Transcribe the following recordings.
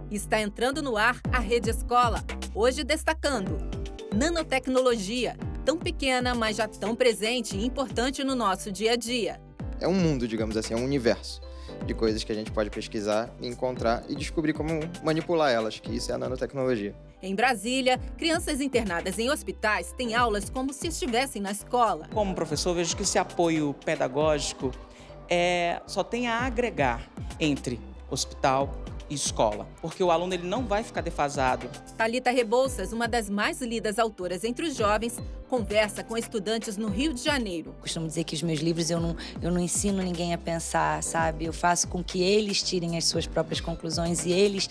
Está entrando no ar a Rede Escola, hoje destacando nanotecnologia, tão pequena, mas já tão presente e importante no nosso dia a dia. É um mundo, digamos assim, é um universo de coisas que a gente pode pesquisar, encontrar e descobrir como manipular elas, que isso é a nanotecnologia. Em Brasília, crianças internadas em hospitais têm aulas como se estivessem na escola. Como professor, vejo que esse apoio pedagógico só tem a agregar entre hospital e escola, porque o aluno ele não vai ficar defasado. Thalita Rebouças, uma das mais lidas autoras entre os jovens, conversa com estudantes no Rio de Janeiro. Costumo dizer que os meus livros eu não ensino ninguém a pensar, sabe? Eu faço com que eles tirem as suas próprias conclusões e eles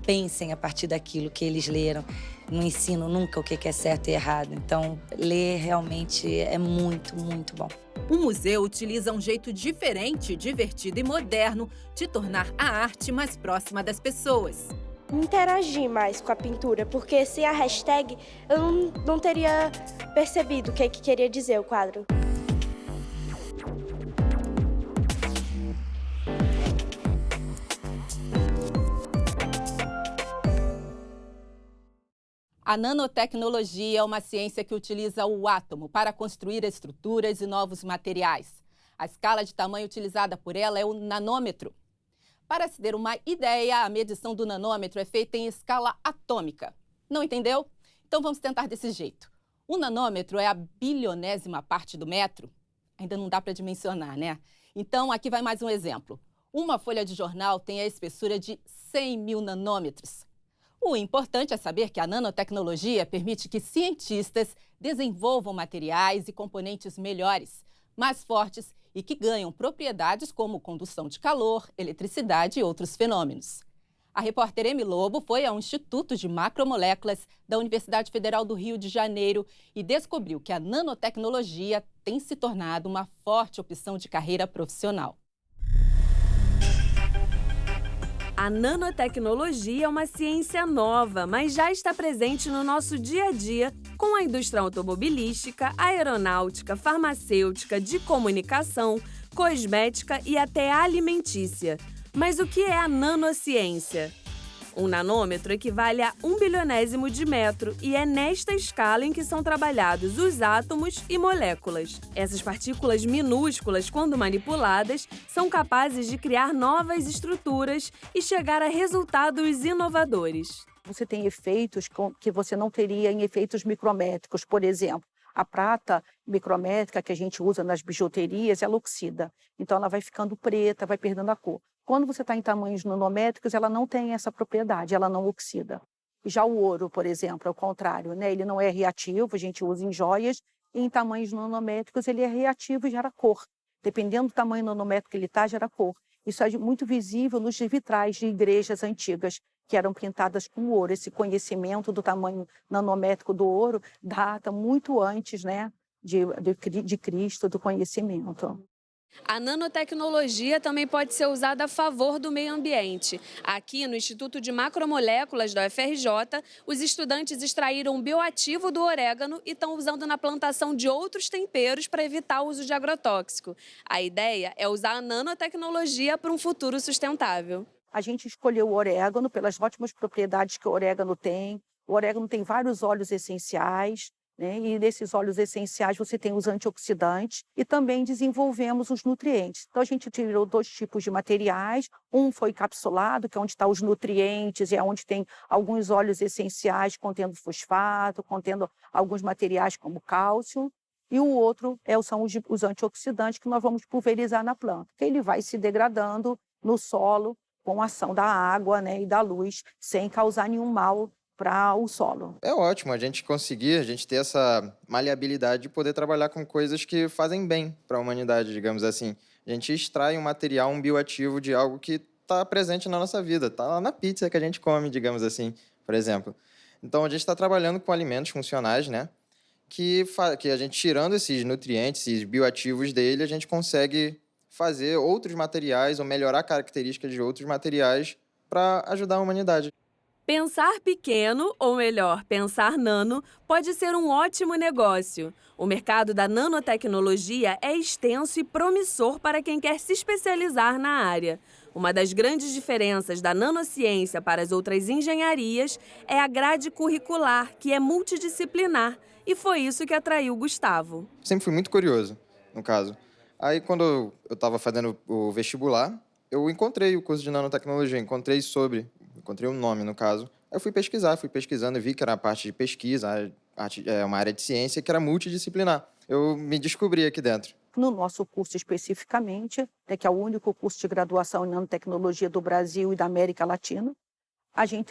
pensem a partir daquilo que eles leram. Não ensino nunca o que é certo e errado. Então, ler realmente é muito, muito bom. O museu utiliza um jeito diferente, divertido e moderno de tornar a arte mais próxima das pessoas. Interagir mais com a pintura, porque sem a hashtag eu não teria percebido o que queria dizer o quadro. A nanotecnologia é uma ciência que utiliza o átomo para construir estruturas e novos materiais. A escala de tamanho utilizada por ela é o nanômetro. Para se ter uma ideia, a medição do nanômetro é feita em escala atômica. Não entendeu? Então vamos tentar desse jeito. O nanômetro é a bilionésima parte do metro. Ainda não dá para dimensionar, né? Então aqui vai mais um exemplo. Uma folha de jornal tem a espessura de 100 mil nanômetros. O importante é saber que a nanotecnologia permite que cientistas desenvolvam materiais e componentes melhores, mais fortes e que ganham propriedades como condução de calor, eletricidade e outros fenômenos. A repórter Emi Lobo foi ao Instituto de Macromoléculas da Universidade Federal do Rio de Janeiro e descobriu que a nanotecnologia tem se tornado uma forte opção de carreira profissional. A nanotecnologia é uma ciência nova, mas já está presente no nosso dia a dia com a indústria automobilística, aeronáutica, farmacêutica, de comunicação, cosmética e até alimentícia. Mas o que é a nanociência? Um nanômetro equivale a 1 bilionésimo de metro e é nesta escala em que são trabalhados os átomos e moléculas. Essas partículas minúsculas, quando manipuladas, são capazes de criar novas estruturas e chegar a resultados inovadores. Você tem efeitos que você não teria em efeitos micrométricos, por exemplo. A prata micrométrica que a gente usa nas bijuterias, ela oxida. Então, ela vai ficando preta, vai perdendo a cor. Quando você está em tamanhos nanométricos, ela não tem essa propriedade, ela não oxida. Já o ouro, por exemplo, é o contrário, né? Ele não é reativo, a gente usa em joias, e em tamanhos nanométricos ele é reativo e gera cor. Dependendo do tamanho nanométrico que ele está, gera cor. Isso é muito visível nos vitrais de igrejas antigas, que eram pintadas com ouro. Esse conhecimento do tamanho nanométrico do ouro data muito antes, né, de Cristo, do conhecimento. A nanotecnologia também pode ser usada a favor do meio ambiente. Aqui, no Instituto de Macromoléculas da UFRJ, os estudantes extraíram o bioativo do orégano e estão usando na plantação de outros temperos para evitar o uso de agrotóxico. A ideia é usar a nanotecnologia para um futuro sustentável. A gente escolheu o orégano pelas ótimas propriedades que o orégano tem. O orégano tem vários óleos essenciais, né? E nesses óleos essenciais você tem os antioxidantes e também desenvolvemos os nutrientes. Então a gente tirou 2 tipos de materiais, um foi capsulado, que é onde estão os nutrientes e é onde tem alguns óleos essenciais contendo fosfato, contendo alguns materiais como cálcio, e o outro são os antioxidantes que nós vamos pulverizar na planta, que ele vai se degradando no solo com a ação da água, né, e da luz, sem causar nenhum mal para o solo. É ótimo a gente ter essa maleabilidade de poder trabalhar com coisas que fazem bem para a humanidade, digamos assim. A gente extrai um material, um bioativo de algo que está presente na nossa vida, está lá na pizza que a gente come, digamos assim, por exemplo. Então, a gente está trabalhando com alimentos funcionais, né? Que a gente, tirando esses nutrientes, esses bioativos dele, a gente consegue fazer outros materiais ou melhorar características de outros materiais para ajudar a humanidade. Pensar pequeno, ou melhor, pensar nano, pode ser um ótimo negócio. O mercado da nanotecnologia é extenso e promissor para quem quer se especializar na área. Uma das grandes diferenças da nanociência para as outras engenharias é a grade curricular, que é multidisciplinar. E foi isso que atraiu Gustavo. Sempre fui muito curioso, no caso. Aí, quando eu estava fazendo o vestibular, eu encontrei o curso de nanotecnologia, encontrei o nome, no caso. Aí eu fui pesquisando e vi que era a parte de pesquisa, uma área de ciência que era multidisciplinar. Eu me descobri aqui dentro. No nosso curso especificamente, que é o único curso de graduação em nanotecnologia do Brasil e da América Latina,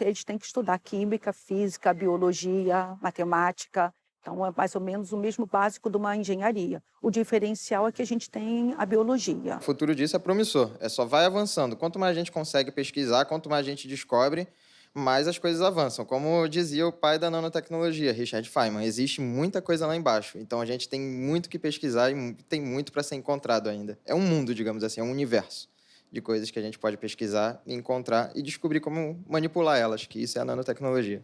eles têm que estudar química, física, biologia, matemática. Então, é mais ou menos o mesmo básico de uma engenharia. O diferencial é que a gente tem a biologia. O futuro disso é promissor, só vai avançando. Quanto mais a gente consegue pesquisar, quanto mais a gente descobre, mais as coisas avançam. Como dizia o pai da nanotecnologia, Richard Feynman, existe muita coisa lá embaixo. Então, a gente tem muito que pesquisar e tem muito para ser encontrado ainda. É um mundo, digamos assim, é um universo de coisas que a gente pode pesquisar, encontrar e descobrir como manipular elas, que isso é a nanotecnologia.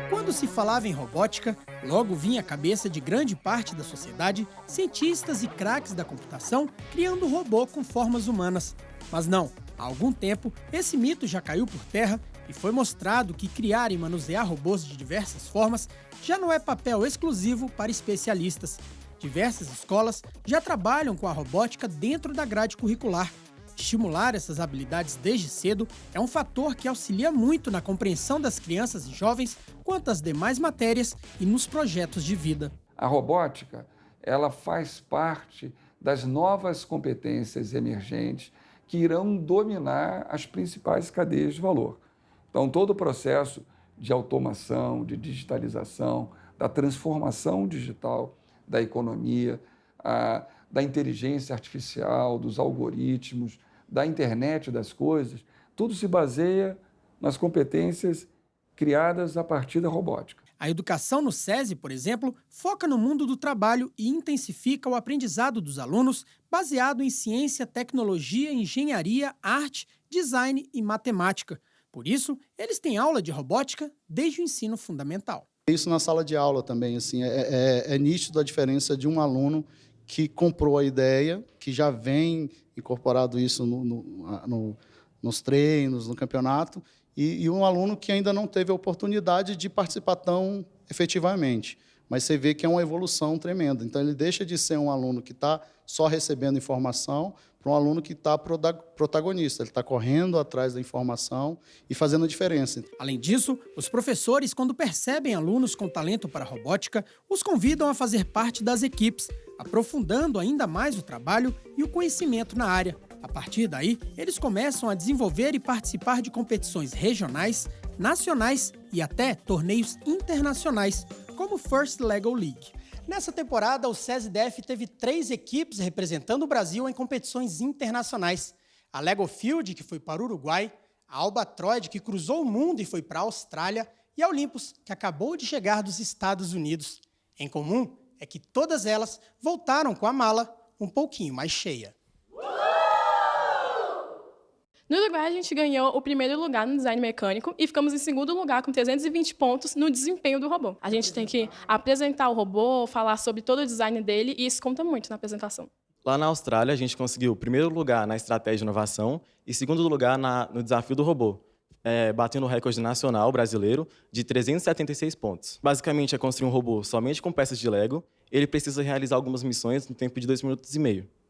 Quando se falava em robótica, logo vinha à cabeça de grande parte da sociedade cientistas e craques da computação criando robô com formas humanas. Mas não, há algum tempo esse mito já caiu por terra e foi mostrado que criar e manusear robôs de diversas formas já não é papel exclusivo para especialistas. Diversas escolas já trabalham com a robótica dentro da grade curricular. Estimular essas habilidades desde cedo é um fator que auxilia muito na compreensão das crianças e jovens quanto às demais matérias e nos projetos de vida. A robótica, ela faz parte das novas competências emergentes que irão dominar as principais cadeias de valor. Então, todo o processo de automação, de digitalização, da transformação digital da economia, da inteligência artificial, dos algoritmos, da internet das coisas, tudo se baseia nas competências criadas a partir da robótica. A educação no SESI, por exemplo, foca no mundo do trabalho e intensifica o aprendizado dos alunos baseado em ciência, tecnologia, engenharia, arte, design e matemática. Por isso, eles têm aula de robótica desde o ensino fundamental. Isso na sala de aula também, assim, é nítido a diferença de um aluno que comprou a ideia, que já vem incorporado isso nos treinos, no campeonato, e um aluno que ainda não teve a oportunidade de participar tão efetivamente. Mas você vê que é uma evolução tremenda. Então, ele deixa de ser um aluno que está só recebendo informação para um aluno que está protagonista. Ele está correndo atrás da informação e fazendo a diferença. Além disso, os professores, quando percebem alunos com talento para a robótica, os convidam a fazer parte das equipes, aprofundando ainda mais o trabalho e o conhecimento na área. A partir daí, eles começam a desenvolver e participar de competições regionais, nacionais e até torneios internacionais, como o First Lego League. Nessa temporada, o SESI-DF teve 3 equipes representando o Brasil em competições internacionais. A Lego Field, que foi para o Uruguai, a Albatroid, que cruzou o mundo e foi para a Austrália, e a Olympus, que acabou de chegar dos Estados Unidos. Em comum é que todas elas voltaram com a mala um pouquinho mais cheia. No Uruguai, a gente ganhou o primeiro lugar no design mecânico e ficamos em segundo lugar com 320 pontos no desempenho do robô. A gente tem que apresentar o robô, falar sobre todo o design dele e isso conta muito na apresentação. Lá na Austrália, a gente conseguiu o primeiro lugar na estratégia de inovação e segundo lugar no desafio do robô, batendo o recorde nacional brasileiro de 376 pontos. Basicamente, é construir um robô somente com peças de Lego. Ele precisa realizar algumas missões no tempo de 2,5 minutos.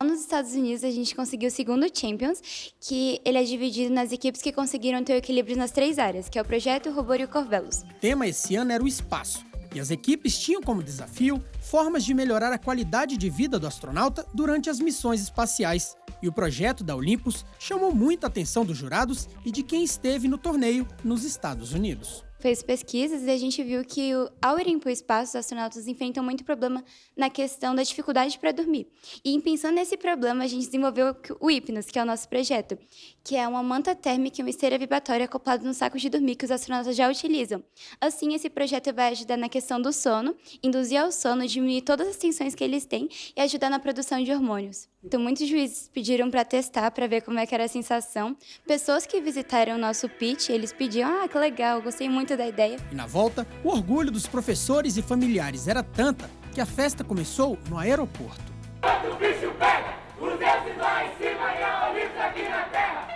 Nos Estados Unidos, a gente conseguiu o segundo Champions, que ele é dividido nas equipes que conseguiram ter o equilíbrio nas 3 áreas, que é o Projeto, o Robô e o Corvellos. O tema esse ano era o espaço, e as equipes tinham como desafio formas de melhorar a qualidade de vida do astronauta durante as missões espaciais. E o projeto da Olympus chamou muita atenção dos jurados e de quem esteve no torneio nos Estados Unidos. Fez pesquisas e a gente viu que, ao irem para o espaço, os astronautas enfrentam muito problema na questão da dificuldade para dormir. E, pensando nesse problema, a gente desenvolveu o Hypnos, que é o nosso projeto, que é uma manta térmica e uma esteira vibratória acoplada no saco de dormir que os astronautas já utilizam. Assim, esse projeto vai ajudar na questão do sono, induzir ao sono, diminuir todas as tensões que eles têm e ajudar na produção de hormônios. Então, muitos juízes pediram para testar, para ver como é que era a sensação. Pessoas que visitaram o nosso pitch, eles pediam, que legal, gostei muito da ideia. E na volta, o orgulho dos professores e familiares era tanta que a festa começou no aeroporto. O bicho pega, os deuses lá em cima e a Olímpia aqui na terra.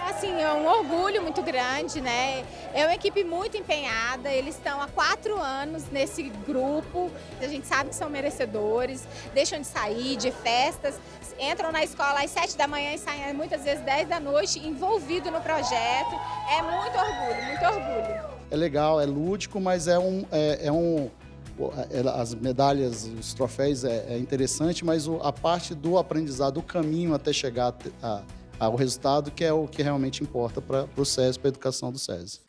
Assim, é um orgulho muito grande, né? É uma equipe muito empenhada, eles estão há 4 anos nesse grupo, a gente sabe que são merecedores, deixam de sair de festas, entram na escola às 7 da manhã e saem muitas vezes 10 da noite, envolvido no projeto. É muito orgulho, muito orgulho. É legal, é lúdico, mas as medalhas, os troféus é interessante, mas a parte do aprendizado, o caminho até chegar ao resultado, que é o que realmente importa para o SESI, para a educação do SESI.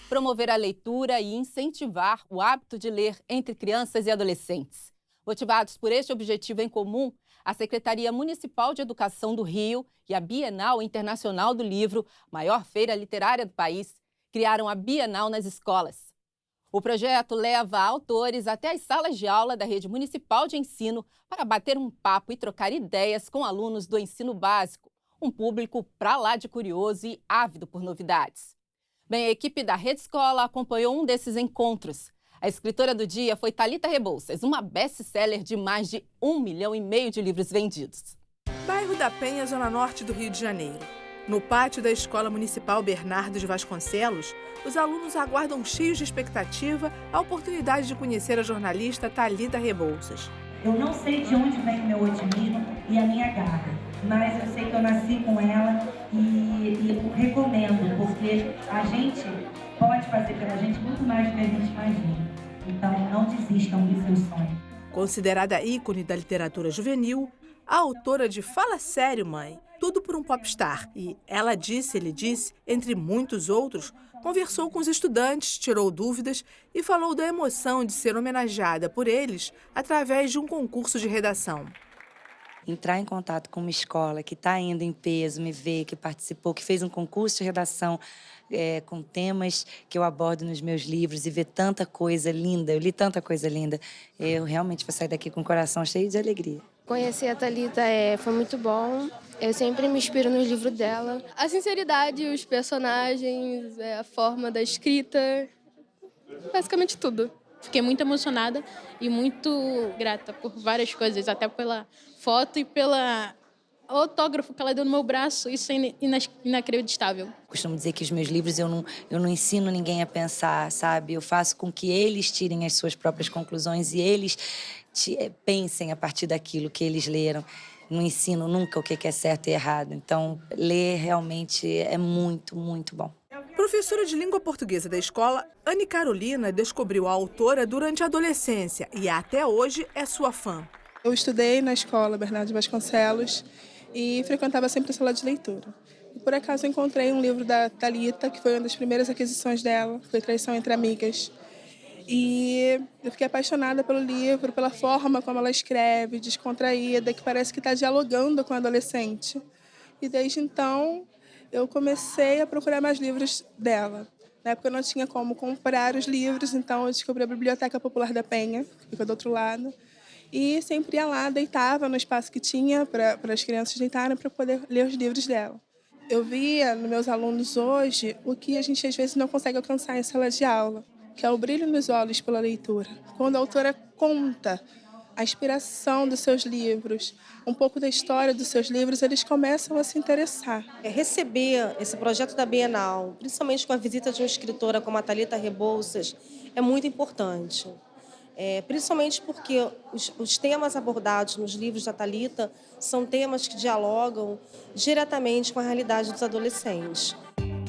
Promover a leitura e incentivar o hábito de ler entre crianças e adolescentes. Motivados por este objetivo em comum, a Secretaria Municipal de Educação do Rio e a Bienal Internacional do Livro, maior feira literária do país, criaram a Bienal nas escolas. O projeto leva autores até as salas de aula da rede municipal de ensino para bater um papo e trocar ideias com alunos do ensino básico, um público pra lá de curioso e ávido por novidades. Bem, a equipe da Rede Escola acompanhou um desses encontros. A escritora do dia foi Thalita Rebouças, uma best-seller de mais de 1,5 milhão de livros vendidos. Bairro da Penha, zona norte do Rio de Janeiro. No pátio da Escola Municipal Bernardo de Vasconcelos, os alunos aguardam cheios de expectativa a oportunidade de conhecer a jornalista Thalita Rebouças. Eu não sei de onde vem o meu otimismo e a minha garra, mas eu sei que eu nasci com ela e recomendo, porque a gente pode fazer pela gente muito mais do que a gente imagina. Então, não desistam do seu sonho. Considerada ícone da literatura juvenil, a autora de Fala Sério, Mãe, Tudo por um Popstar e Ela Disse, Ele Disse, entre muitos outros, conversou com os estudantes, tirou dúvidas e falou da emoção de ser homenageada por eles através de um concurso de redação. Entrar em contato com uma escola que está indo em peso, me ver, que participou, que fez um concurso de redação com temas que eu abordo nos meus livros e ver tanta coisa linda, eu li tanta coisa linda, eu realmente vou sair daqui com o coração cheio de alegria. Conhecer a Thalita foi muito bom, eu sempre me inspiro no livro dela. A sinceridade, os personagens, a forma da escrita, basicamente tudo. Fiquei muito emocionada e muito grata por várias coisas, até pela foto e pela autógrafo que ela deu no meu braço. Isso é inacreditável. Costumo dizer que os meus livros eu não ensino ninguém a pensar, sabe? Eu faço com que eles tirem as suas próprias conclusões e eles pensem a partir daquilo que eles leram. Não ensino nunca o que é certo e errado. Então, ler realmente é muito, muito bom. Professora de língua portuguesa da escola, Anne Carolina descobriu a autora durante a adolescência e até hoje é sua fã. Eu estudei na escola Bernardo de Vasconcelos e frequentava sempre a sala de leitura. E por acaso eu encontrei um livro da Thalita, que foi uma das primeiras aquisições dela, foi Traição entre Amigas. E eu fiquei apaixonada pelo livro, pela forma como ela escreve, descontraída, que parece que está dialogando com a adolescente. E desde então eu comecei a procurar mais livros dela. Na época eu não tinha como comprar os livros, então eu descobri a Biblioteca Popular da Penha, que fica do outro lado. E sempre ia lá, deitava no espaço que tinha para as crianças deitarem para poder ler os livros dela. Eu via nos meus alunos hoje o que a gente às vezes não consegue alcançar em sala de aula, que é o brilho nos olhos pela leitura. Quando a autora conta a inspiração dos seus livros, um pouco da história dos seus livros, eles começam a se interessar. Receber esse projeto da Bienal, principalmente com a visita de uma escritora como a Thalita Rebouças, é muito importante. Principalmente porque os temas abordados nos livros da Thalita são temas que dialogam diretamente com a realidade dos adolescentes.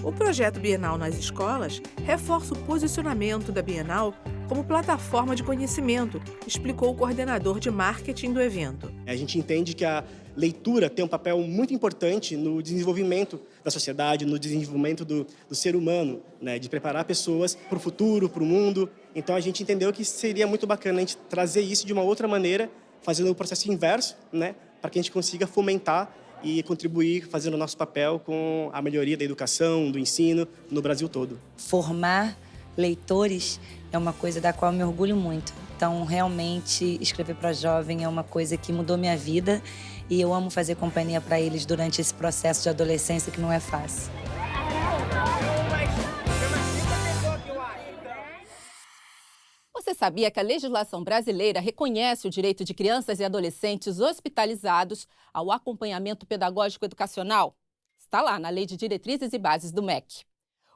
O projeto Bienal nas escolas reforça o posicionamento da Bienal como plataforma de conhecimento, explicou o coordenador de marketing do evento. A gente entende que a leitura tem um papel muito importante no desenvolvimento da sociedade, no desenvolvimento do ser humano, né? De preparar pessoas para o futuro, para o mundo. Então a gente entendeu que seria muito bacana a gente trazer isso de uma outra maneira, fazendo o processo inverso, né? Para que a gente consiga fomentar e contribuir fazendo o nosso papel com a melhoria da educação, do ensino no Brasil todo. Formar leitores é uma coisa da qual eu me orgulho muito. Então, realmente, escrever para jovem é uma coisa que mudou minha vida e eu amo fazer companhia para eles durante esse processo de adolescência que não é fácil. Você sabia que a legislação brasileira reconhece o direito de crianças e adolescentes hospitalizados ao acompanhamento pedagógico educacional? Está lá na Lei de Diretrizes e Bases do MEC.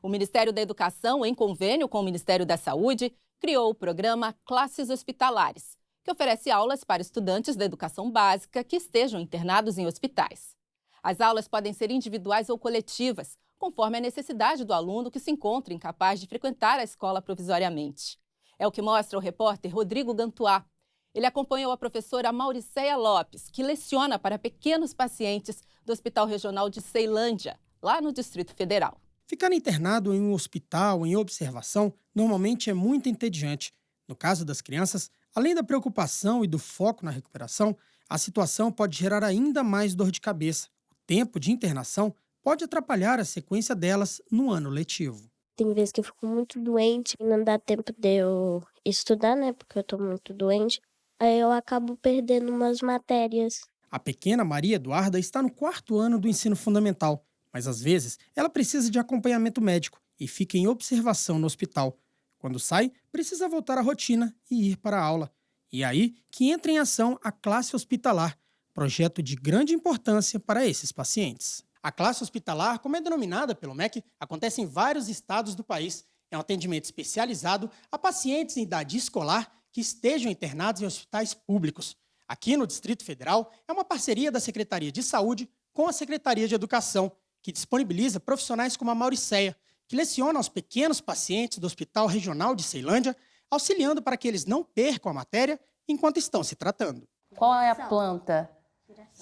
O Ministério da Educação, em convênio com o Ministério da Saúde, criou o programa Classes Hospitalares, que oferece aulas para estudantes da educação básica que estejam internados em hospitais. As aulas podem ser individuais ou coletivas, conforme a necessidade do aluno que se encontra incapaz de frequentar a escola provisoriamente. É o que mostra o repórter Rodrigo Gantuá. Ele acompanhou a professora Mauricéia Lopes, que leciona para pequenos pacientes do Hospital Regional de Ceilândia, lá no Distrito Federal. Ficar internado em um hospital, em observação, normalmente é muito entediante. No caso das crianças, além da preocupação e do foco na recuperação, a situação pode gerar ainda mais dor de cabeça. O tempo de internação pode atrapalhar a sequência delas no ano letivo. Tem vezes que eu fico muito doente e não dá tempo de eu estudar, né? Porque eu tô muito doente. Aí eu acabo perdendo umas matérias. A pequena Maria Eduarda está no 4º ano do ensino fundamental, mas às vezes ela precisa de acompanhamento médico e fica em observação no hospital. Quando sai, precisa voltar à rotina e ir para a aula. E é aí que entra em ação a classe hospitalar, projeto de grande importância para esses pacientes. A classe hospitalar, como é denominada pelo MEC, acontece em vários estados do país. É um atendimento especializado a pacientes em idade escolar que estejam internados em hospitais públicos. Aqui no Distrito Federal, é uma parceria da Secretaria de Saúde com a Secretaria de Educação, que disponibiliza profissionais como a Mauricéia, que leciona aos pequenos pacientes do Hospital Regional de Ceilândia, auxiliando para que eles não percam a matéria enquanto estão se tratando. Qual é a planta?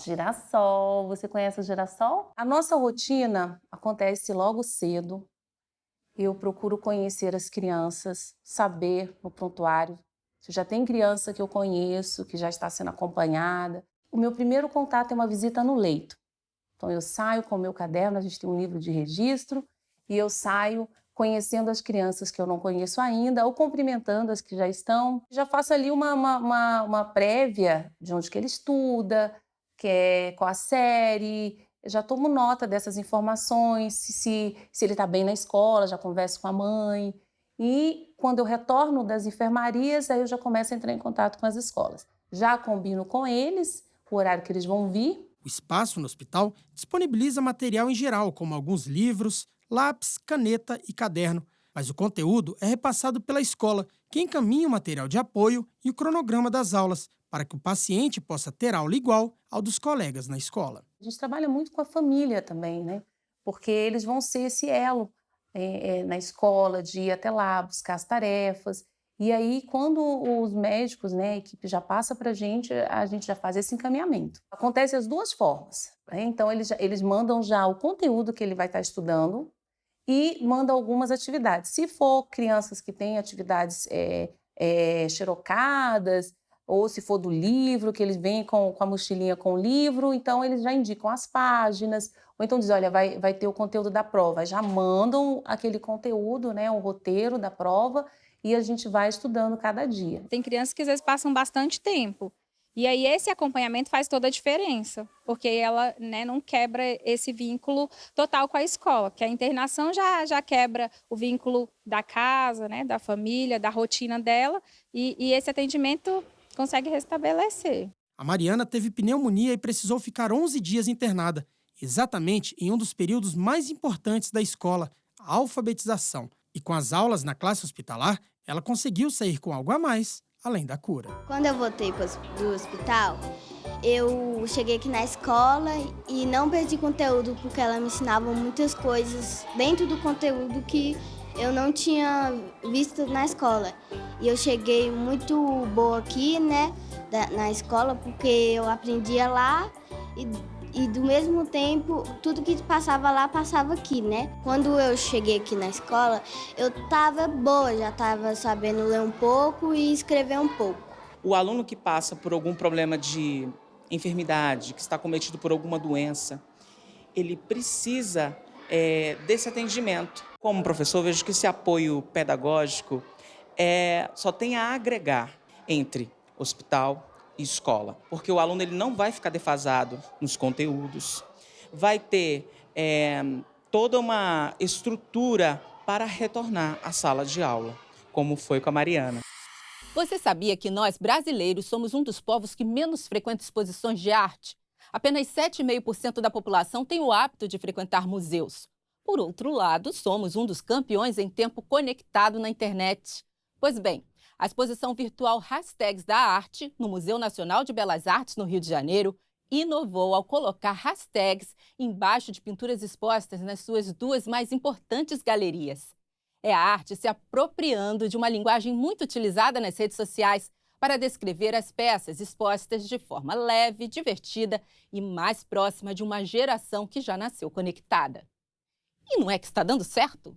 Girassol. Você conhece o girassol? A nossa rotina acontece logo cedo. Eu procuro conhecer as crianças, saber no prontuário se já tem criança que eu conheço, que já está sendo acompanhada. O meu primeiro contato é uma visita no leito. Então eu saio com o meu caderno, a gente tem um livro de registro, e eu saio conhecendo as crianças que eu não conheço ainda, ou cumprimentando as que já estão. Já faço ali uma prévia de onde que ele estuda, qual a série, eu já tomo nota dessas informações, se ele está bem na escola, já converso com a mãe. E quando eu retorno das enfermarias, aí eu já começo a entrar em contato com as escolas. Já combino com eles o horário que eles vão vir. O espaço no hospital disponibiliza material em geral, como alguns livros, lápis, caneta e caderno. Mas o conteúdo é repassado pela escola, que encaminha o material de apoio e o cronograma das aulas, para que o paciente possa ter aula igual ao dos colegas na escola. A gente trabalha muito com a família também, né? Porque eles vão ser esse elo na escola, de ir até lá, buscar as tarefas. E aí, quando os médicos, né, a equipe já passa para a gente já faz esse encaminhamento. Acontece as duas formas, né? Então, eles mandam já o conteúdo que ele vai estar estudando e mandam algumas atividades. Se for crianças que têm atividades xerocadas, ou se for do livro, que eles vêm com a mochilinha com o livro, então eles já indicam as páginas, ou então dizem, olha, vai ter o conteúdo da prova. Já mandam aquele conteúdo, né, o roteiro da prova, e a gente vai estudando cada dia. Tem crianças que às vezes passam bastante tempo, e aí esse acompanhamento faz toda a diferença, porque ela, né, não quebra esse vínculo total com a escola, porque a internação já quebra o vínculo da casa, né, da família, da rotina dela, e esse atendimento consegue restabelecer. A Mariana teve pneumonia e precisou ficar 11 dias internada, exatamente em um dos períodos mais importantes da escola, a alfabetização. E com as aulas na classe hospitalar, ela conseguiu sair com algo a mais, além da cura. Quando eu voltei do hospital, eu cheguei aqui na escola e não perdi conteúdo, porque ela me ensinava muitas coisas dentro do conteúdo que eu não tinha visto na escola. E eu cheguei muito boa aqui, né, na escola, porque eu aprendia lá e do mesmo tempo, tudo que passava lá, passava aqui, né? Quando eu cheguei aqui na escola, eu tava boa, já tava sabendo ler um pouco e escrever um pouco. O aluno que passa por algum problema de enfermidade, que está cometido por alguma doença, ele precisa desse atendimento. Como professor, vejo que esse apoio pedagógico só tem a agregar entre hospital e escola, porque o aluno ele não vai ficar defasado nos conteúdos, vai ter toda uma estrutura para retornar à sala de aula, como foi com a Mariana. Você sabia que nós, brasileiros, somos um dos povos que menos frequenta exposições de arte? Apenas 7,5% da população tem o hábito de frequentar museus. Por outro lado, somos um dos campeões em tempo conectado na internet. Pois bem, a exposição virtual Hashtags da Arte, no Museu Nacional de Belas Artes, no Rio de Janeiro, inovou ao colocar hashtags embaixo de pinturas expostas nas suas duas mais importantes galerias. É a arte se apropriando de uma linguagem muito utilizada nas redes sociais para descrever as peças expostas de forma leve, divertida e mais próxima de uma geração que já nasceu conectada. E não é que está dando certo?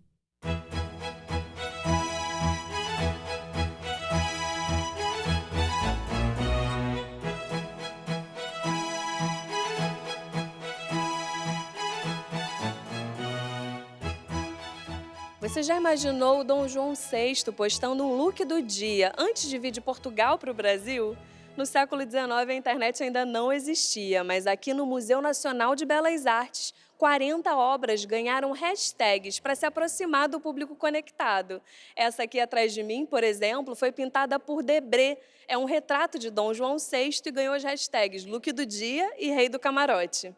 Você já imaginou o Dom João VI postando um look do dia antes de vir de Portugal para o Brasil? No século XIX, a internet ainda não existia, mas aqui no Museu Nacional de Belas Artes, 40 obras ganharam hashtags para se aproximar do público conectado. Essa aqui atrás de mim, por exemplo, foi pintada por Debré. É um retrato de Dom João VI e ganhou as hashtags Look do Dia e Rei do Camarote.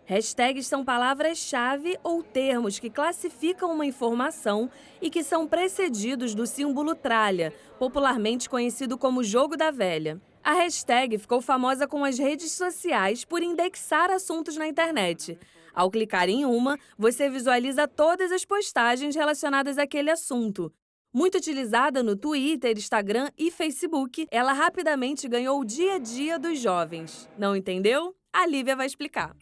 Hashtags são palavras-chave ou termos que classificam uma informação e que são precedidos do símbolo tralha, popularmente conhecido como jogo da velha. A hashtag ficou famosa com as redes sociais por indexar assuntos na internet. Ao clicar em uma, você visualiza todas as postagens relacionadas àquele assunto. Muito utilizada no Twitter, Instagram e Facebook, ela rapidamente ganhou o dia a dia dos jovens. Não entendeu? A Lívia vai explicar.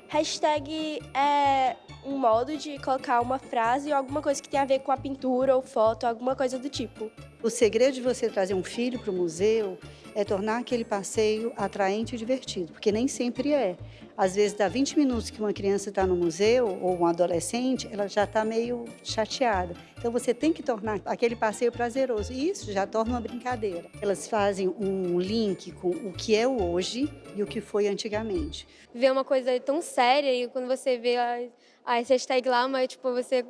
Hashtag é um modo de colocar uma frase ou alguma coisa que tem a ver com a pintura ou foto, alguma coisa do tipo. O segredo de você trazer um filho para o museu é tornar aquele passeio atraente e divertido, porque nem sempre é. Às vezes, dá 20 minutos que uma criança está no museu, ou um adolescente, ela já está meio chateada. Então, você tem que tornar aquele passeio prazeroso. E isso já torna uma brincadeira. Elas fazem um link com o que é o hoje e o que foi antigamente. Ver uma coisa tão séria e quando você vê as hashtags lá, mas tipo, você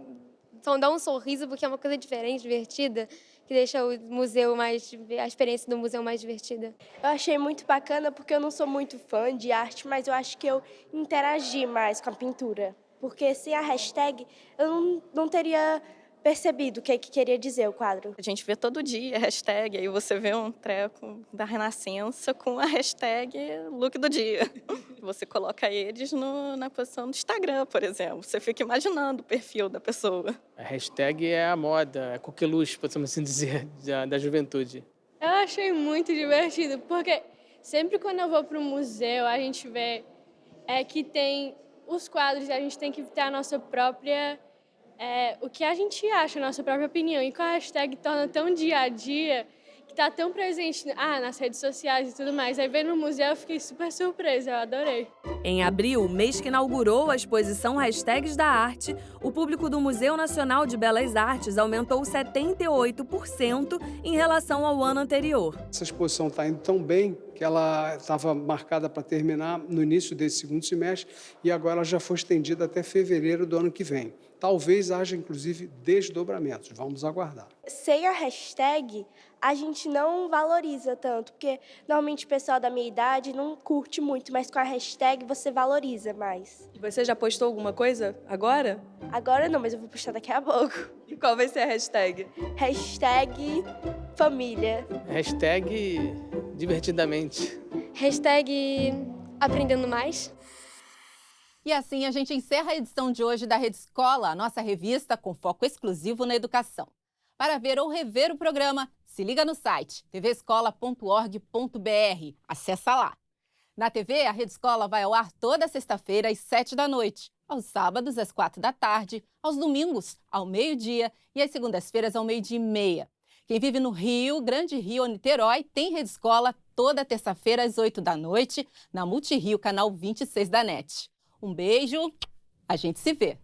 só dá um sorriso porque é uma coisa diferente, divertida, que deixa o museu a experiência do museu mais divertida. Eu achei muito bacana porque eu não sou muito fã de arte, mas eu acho que eu interagi mais com a pintura. Porque sem a hashtag eu não teria percebido o que queria dizer o quadro. A gente vê todo dia a hashtag, aí você vê um treco da Renascença com a hashtag look do dia. Você coloca eles na posição do Instagram, por exemplo. Você fica imaginando o perfil da pessoa. A hashtag é a moda, a coqueluche, podemos assim dizer, da juventude. Eu achei muito divertido, porque sempre quando eu vou para o museu, a gente vê que tem os quadros, a gente tem que ter a nossa própria... o que a gente acha, a nossa própria opinião. E com a hashtag torna tão dia a dia, que está tão presente nas redes sociais e tudo mais. Aí vendo no museu eu fiquei super surpresa, eu adorei. Em abril, mês que inaugurou a exposição Hashtags da Arte, o público do Museu Nacional de Belas Artes aumentou 78% em relação ao ano anterior. Essa exposição está indo tão bem que ela estava marcada para terminar no início desse segundo semestre e agora ela já foi estendida até fevereiro do ano que vem. Talvez haja, inclusive, desdobramentos. Vamos aguardar. Sem a hashtag, a gente não valoriza tanto, porque normalmente o pessoal da minha idade não curte muito, mas com a hashtag você valoriza mais. Você já postou alguma coisa agora? Agora não, mas eu vou postar daqui a pouco. E qual vai ser a hashtag? Hashtag família. Hashtag divertidamente. Hashtag aprendendo mais. E assim a gente encerra a edição de hoje da Rede Escola, a nossa revista com foco exclusivo na educação. Para ver ou rever o programa, se liga no site tvescola.org.br. Acessa lá. Na TV, a Rede Escola vai ao ar toda sexta-feira às 7h, aos sábados às 4h, aos domingos ao meio-dia e às segundas-feiras ao 12h30. Quem vive no Rio, Grande Rio ou Niterói tem Rede Escola toda terça-feira às 8h, na Multirio, canal 26 da NET. Um beijo, a gente se vê!